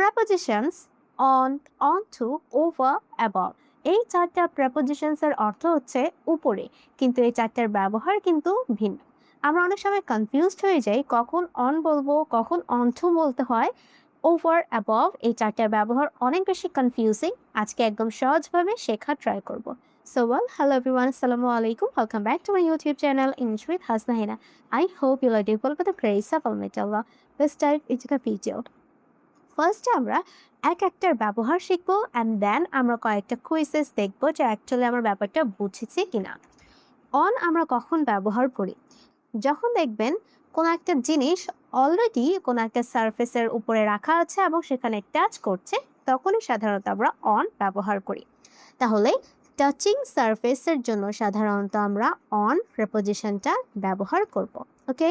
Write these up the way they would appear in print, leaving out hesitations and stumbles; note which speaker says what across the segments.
Speaker 1: prepositions on, onto, over, above এই চারটা prepositions এর অর্থ হচ্ছে উপরে, কিন্তু এই চারটার ব্যবহার কিন্তু ভিন্ন। আমরা অনেক সময় কনফিউজড হয়ে যাই কখন অন বলবো, কখন onto বলতে হয়। ওভার, অ্যাবভ এই চারটার ব্যবহার অনেক বেশি কনফিউজিং। আজকে একদম সহজভাবে শেখার ট্রাই করব। So well, hello everyone, assalamu alaikum. Welcome back to my YouTube channel, English with Hasna Hina. I hope you are able with the grace of Almighty Allah. Let's dive into the video. ফার্স্টে আমরা এক একটার ব্যবহার শিখবো and then আমরা কয়েকটা quizzes দেখবো যে অ্যাকচুয়ালি আমার ব্যাপারটা বুঝেছি কিনা। অন আমরা কখন ব্যবহার করি? যখন দেখবেন কোনো একটা জিনিস অলরেডি কোনো একটা সারফেসের উপরে রাখা আছে এবং সেখানে টাচ করছে, তখনই সাধারণত আমরা অন ব্যবহার করি। তাহলে টাচিং সারফেসের জন্য সাধারণত আমরা অন প্রিপোজিশনটা ব্যবহার করব। ওকে,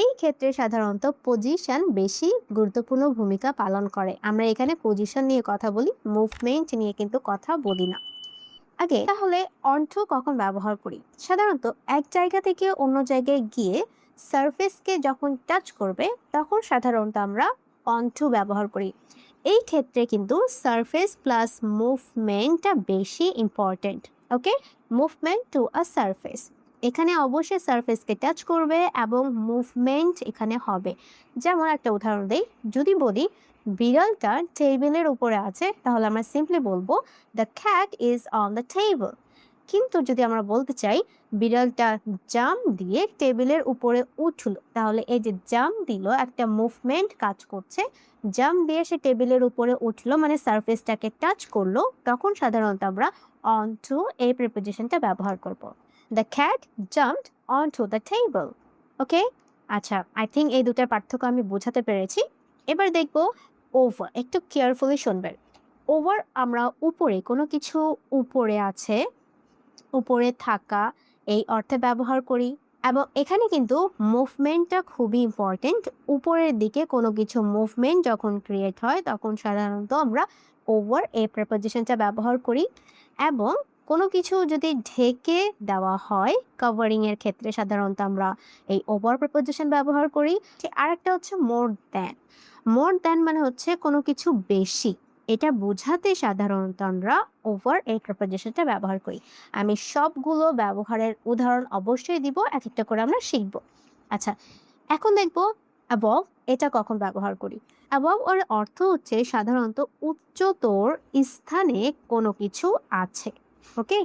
Speaker 1: এই ক্ষেত্রে সাধারণত পজিশন বেশি গুরুত্বপূর্ণ ভূমিকা পালন করে। আমরা এখানে পজিশন নিয়ে কথা বলি, মুভমেন্ট নিয়ে কিন্তু কথা বলি না। আগে তাহলে অনটু কখন ব্যবহার করি? সাধারণত এক জায়গা থেকে অন্য জায়গায় গিয়ে সারফেসকে যখন টাচ করবে তখন সাধারণত আমরা অনটু ব্যবহার করি। এই ক্ষেত্রে কিন্তু সারফেস প্লাস মুভমেন্টটা বেশি important. Okay, movement to a surface, এখানে অবশ্যই সারফেসকে টাচ করবে এবং মুভমেন্ট এখানে হবে। যেমন একটা উদাহরণ দেই, যদি বলি বিড়ালটা টেবিলের উপরে আছে, তাহলে আমরা সিম্পলি বলবো the cat is on the table. কিন্তু যদি আমরা বলতে চাই বিড়ালটা জাম্প দিয়ে টেবিলের উপরে উঠলো, তাহলে এই যে জাম্প দিল একটা মুভমেন্ট কাজ করছে, জাম্প দিয়ে সে টেবিলের উপরে উঠলো মানে সারফেসটাকে টাচ করলো, তখন সাধারণত আমরা অন টু এই প্রিপোজিশনটা ব্যবহার করব। The cat jumped onto the table. Okay, আচ্ছা, আই থিঙ্ক এই দুটার পার্থক্য আমি বোঝাতে পেরেছি। এবার দেখবো ওভার, একটু কেয়ারফুলি শুনবেন। ওভার আমরা উপরে, কোনো কিছু উপরে আছে, উপরে থাকা এই অর্থে ব্যবহার করি এবং এখানে কিন্তু মুভমেন্টটা খুবই ইম্পর্টেন্ট। উপরের দিকে কোনো কিছু মুভমেন্ট যখন ক্রিয়েট হয় তখন সাধারণত আমরা ওভার এই প্রিপোজিশনটা ব্যবহার করি। এবং কোনো কিছু যদি ঢেকে দেওয়া হয়, কভারিংয়ের ক্ষেত্রে সাধারণত আমরা এই ওভার প্রিপোজিশন ব্যবহার করি। আরেকটা হচ্ছে মোর দ্যান। মোর দ্যান মানে হচ্ছে কোনো কিছু বেশি, এটা বোঝাতে সাধারণত আমরা ওভার এই প্রিপোজিশনটা ব্যবহার করি। আমি সবগুলো ব্যবহারের উদাহরণ অবশ্যই দিব, এক একটা করে আমরা শিখব। আচ্ছা, এখন দেখব অ্যাবভ, এটা কখন ব্যবহার করি। অ্যাবভ এর অর্থ হচ্ছে সাধারণত উচ্চতর স্থানে কোনো কিছু আছে। ওকে,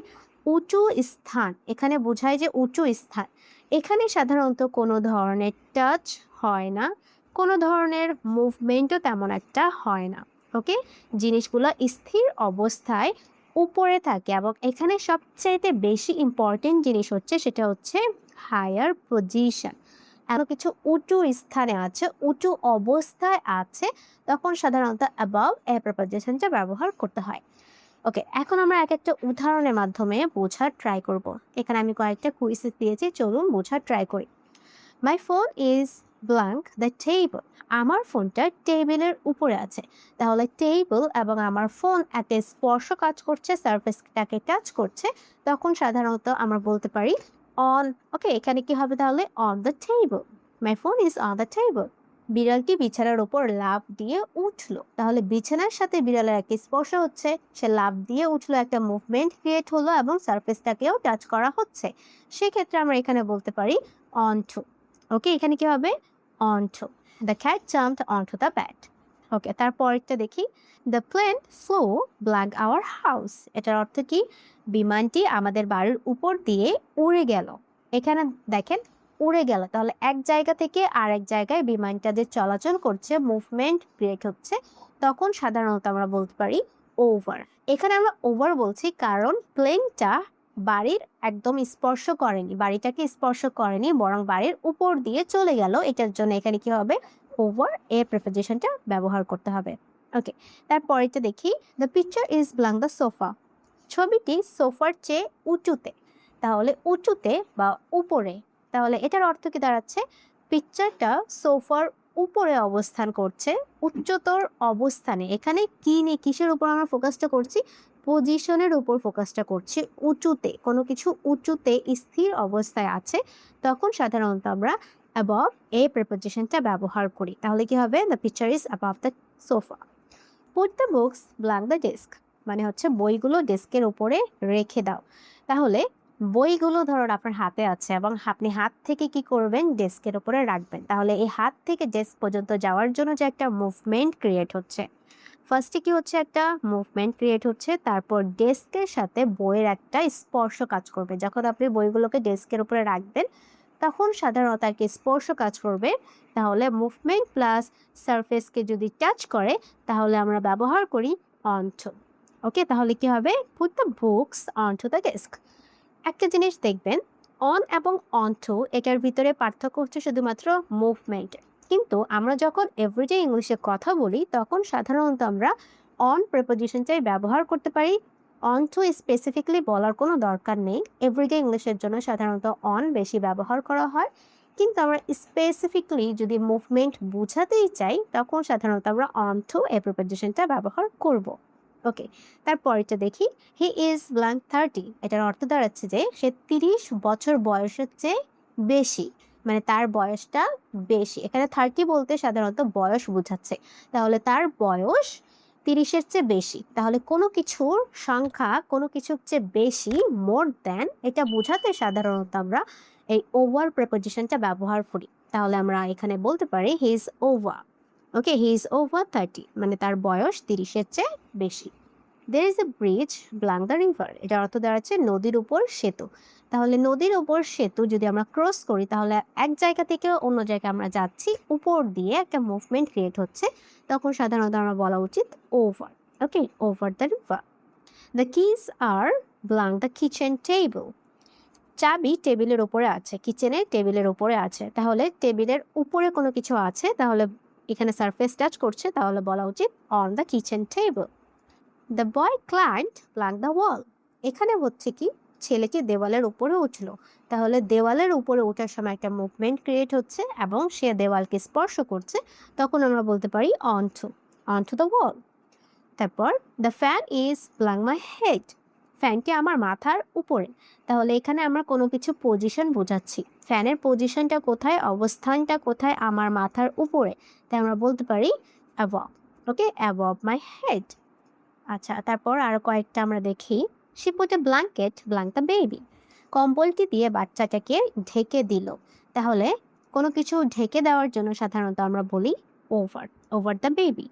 Speaker 1: উঁচু স্থান এখানে বোঝায় যে উঁচু স্থান। এখানে সাধারণত কোনো ধরনের টাচ হয় না, কোনো ধরনের মুভমেন্টও তেমন একটা হয় না। ওকে, জিনিসগুলো স্থির অবস্থায় উপরে থাকে এবং এখানে সবচাইতে বেশি ইম্পর্টেন্ট জিনিস হচ্ছে সেটা হচ্ছে হায়ার পজিশন। এমন কিছু উঁচু স্থানে আছে, উঁচু অবস্থায় আছে, তখন সাধারণত অ্যাবাভ এই প্রিপোজিশনটা ব্যবহার করতে হয়। ওকে, এখন আমরা এক একটা উদাহরণের মাধ্যমে বোঝার ট্রাই করব। এখানে আমি কয়েকটা কুইজেস দিয়েছি, চলুন বোঝার ট্রাই করি। মাই phone is blank the table. আমার ফোনটা টেবিলের উপরে আছে, তাহলে টেবিল এবং আমার ফোন একটা স্পর্শ কাজ করছে, সারফেসটাকে টাচ করছে, তখন সাধারণত আমরা বলতে পারি অন। ওকে, এখানে কি হবে তাহলে? On the table, my phone is on the table. বিড়ালটি বিছানার উপর লাফ দিয়ে উঠলো, তাহলে বিছানার সাথে বিড়ালের একটা স্পর্শ হচ্ছে, সে লাফ দিয়ে উঠলো, একটা মুভমেন্ট ক্রিয়েট হলো এবং সারফেসটাকেও টাচ করা হচ্ছে। সেক্ষেত্রে আমরা এখানে বলতে পারি অন টু। ওকে, এখানে কি হবে? Onto. The cat jumped onto the bed. Okay, তারপরটা দেখি, the plane flow blank our house. এটার অর্থ কি? বিমানটি আমাদের বাড়ির উপর দিয়ে উড়ে গেল। এখানে দেখেন উড়ে গেল, তাহলে এক জায়গা থেকে আরেক জায়গায় বিমানটা যে চলাচল করছে, মুভমেন্ট ক্রিয়েট হচ্ছে, তখন সাধারণত আমরা বলতে পারি ওভার। এখানে আমরা ওভার বলছি কারণ প্লেনটা বাড়ির একদম স্পর্শ করেনি, বাড়িটাকে স্পর্শ করেনি, বরং বাড়ির উপর দিয়ে চলে গেল। এটার জন্য এখানে কি হবে? ওভার এর প্রিপোজিশনটা ব্যবহার করতে হবে। ওকে, তারপরেটা দেখি, the picture is blank the sofa. ছবিটি সোফার চেয়ে উঁচুতে, তাহলে উঁচুতে বা উপরে, তাহলে এটার অর্থ কি দাঁড়াচ্ছে? পিকচারটা সোফার উপরে অবস্থান করছে, উচ্চতর অবস্থানে। এখানে কি নিয়ে, কিসের উপর আমরা ফোকাসটা করছি? পজিশনের উপর ফোকাসটা করছি। উঁচুতে, কোনো কিছু উঁচুতে স্থির অবস্থায় আছে, তখন সাধারণত আমরা অ্যাবভ এই প্রিপোজিশনটা ব্যবহার করি। তাহলে কি হবে? The picture is above the sofa. Put the books blank the desk, মানে হচ্ছে বইগুলো ডেস্কের উপরে রেখে দাও। তাহলে বইগুলো ধরুন আপনার হাতে আছে এবং আপনি হাত থেকে কি করবেন, ডেস্কের উপরে রাখবেন। তাহলে এই হাত থেকে ডেস্ক পর্যন্ত যাওয়ার জন্য যে একটা মুভমেন্ট ক্রিয়েট হচ্ছে, ফার্স্টে কি হচ্ছে, একটা মুভমেন্ট ক্রিয়েট হচ্ছে, তারপর ডেস্কের সাথে বইয়ের একটা স্পর্শ কাজ করবে। যখন আপনি বইগুলোকে ডেস্কের উপরে রাখবেন তখন সাধারণত আর কি স্পর্শ কাজ করবে। তাহলে মুভমেন্ট প্লাস সারফেসকে যদি টাচ করে তাহলে আমরা ব্যবহার করি অনটু। ওকে, তাহলে কি হবে, put the books অনটু the desk. একটা জিনিস দেখবেন, অন এবং অনটু এটার ভিতরে পার্থক্য হচ্ছে শুধুমাত্র মুভমেন্ট। কিন্তু আমরা যখন এভরিডে ইংলিশে কথা বলি তখন সাধারণত আমরা অন প্রিপোজিশনটাই ব্যবহার করতে পারি। অনটু স্পেসিফিকলি বলার কোনো দরকার নেই। এভরিডে ইংলিশের জন্য সাধারণত অন বেশি ব্যবহার করা হয়, কিন্তু আমরা স্পেসিফিকলি যদি মুভমেন্ট বোঝাতেই চাই তখন সাধারণত আমরা অনটু এই প্রিপোজিশনটা ব্যবহার করব। ওকে, তারপরটা দেখি। হি ইজ ব্ল্যাঙ্ক 30, এটার অর্থ দাঁড়াচ্ছে যে সে 30 বছর বয়সের চেয়ে বেশি, মানে তার বয়সটা বেশি। এখানে 30 বলতে সাধারণত বয়স বোঝাচ্ছে। তাহলে তার বয়স 30-এর চেয়ে বেশি। তাহলে কোনো কিছুর সংখ্যা কোনো কিছুর চেয়ে বেশি, মোর দ্যান, এটা বোঝাতে সাধারণত আমরা এই ওভার প্রিপোজিশনটা ব্যবহার করি। তাহলে আমরা এখানে বলতে পারি he is over. Okay, he is over 30, মানে তার বয়স 30-এর চেয়ে বেশি। There is a bridge blank the river, এটার অর্থ দাঁড়াচ্ছে নদীর উপর সেতু। তাহলে নদীর উপর সেতু যদি আমরা ক্রস করি তাহলে এক জায়গা থেকে অন্য জায়গায় আমরা যাচ্ছি, উপর দিয়ে একটা মুভমেন্ট ক্রিয়েট হচ্ছে, তখন সাধারণত আমরা বলা উচিত over. Okay, over the river. The keys are blank the kitchen table, চাবি টেবিলের উপরে আছে, কিচেনের টেবিলের উপরে আছে। তাহলে টেবিলের উপরে কোনো কিছু আছে, তাহলে এখানে সারফেস টাচ করছে, তাহলে বলা উচিত on the kitchen table. The boy climbed blank the wall, এখানে হচ্ছে কি, ছেলেটি দেওয়ালের উপরে উঠলো। তাহলে দেওয়ালের উপরে ওঠার সময় একটা মুভমেন্ট ক্রিয়েট হচ্ছে এবং সে দেওয়ালকে স্পর্শ করছে, তখন আমরা বলতে পারি অন টু দ্য ওয়াল। তারপর the fan is blank my head, ফ্যানটি আমার মাথার উপরে। তাহলে এখানে আমরা কোনো কিছু পজিশন বোঝাচ্ছি, ফ্যানের পজিশনটা কোথায়, অবস্থানটা কোথায়, আমার মাথার উপরে, তাই আমরা বলতে পারি above. Okay, above my head. আচ্ছা, তারপর আরো কয়েকটা আমরা দেখি। She put a blanket blank the baby, কম্বলটি দিয়ে বাচ্চাটাকে ঢেকে দিল। তাহলে কোনো কিছু ঢেকে দেওয়ার জন্য সাধারণত আমরা বলি over the baby.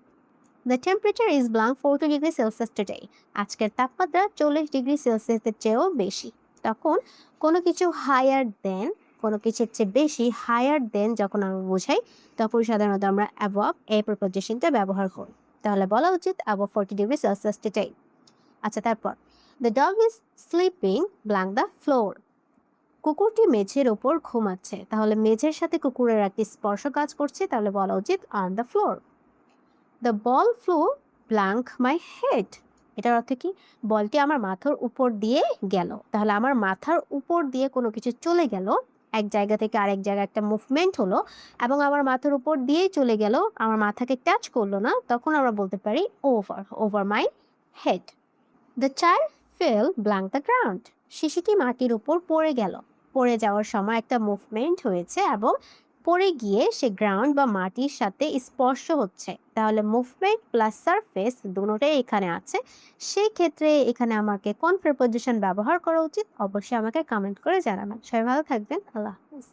Speaker 1: The temperature is blank 40 degree Celsius today, আজকের তাপমাত্রা 40 ডিগ্রি সেলসিয়াসের চেয়েও বেশি। তখন কোনো কিছু হায়ার দেন, কোনো কিছুর চেয়ে বেশি, হায়ার দেন যখন আমরা বোঝাই তখন সাধারণত আমরা অ্যাবভ এই প্রিপোজিশনটা ব্যবহার করি। তাহলে বলা উচিত অ্যাবভ 40 ডিগ্রি সেলসিয়াস টুডে। আচ্ছা, তারপর the dog is sleeping blank the floor, কুকুরটি মেঝের ওপর ঘুমাচ্ছে। তাহলে মেঝের সাথে কুকুরের একটি স্পর্শ কাজ করছে, তাহলে বলা উচিত on the floor. The ball flu blank my head, এটার অর্থ কি, বলটি আমার মাথার উপর দিয়ে গেল। তাহলে আমার মাথার উপর দিয়ে কোনো কিছু চলে গেল, এক জায়গা থেকে আরেক জায়গায় একটা মুভমেন্ট হলো এবং আমার মাথার উপর দিয়েই চলে গেল, আমার মাথাকে টাচ করলো না, তখন আমরা বলতে পারি over my head. The child fail blank the ground, শিশুটি মাটির উপর পড়ে গেল। পড়ে যাওয়ার সময় একটা মুভমেন্ট হয়েছে এবং পড়ে গিয়ে সে গ্রাউন্ড বা মাটির সাথে স্পর্শ হচ্ছে। তাহলে মুভমেন্ট প্লাস সারফেস দুটোটাই এখানে আছে। সেই ক্ষেত্রে এখানে আমাকে কোন প্রিপোজিশন ব্যবহার করা উচিত অবশ্যই আমাকে কমেন্ট করে জানাবেন। সবাই ভালো থাকবেন, আল্লাহ হাফেজ।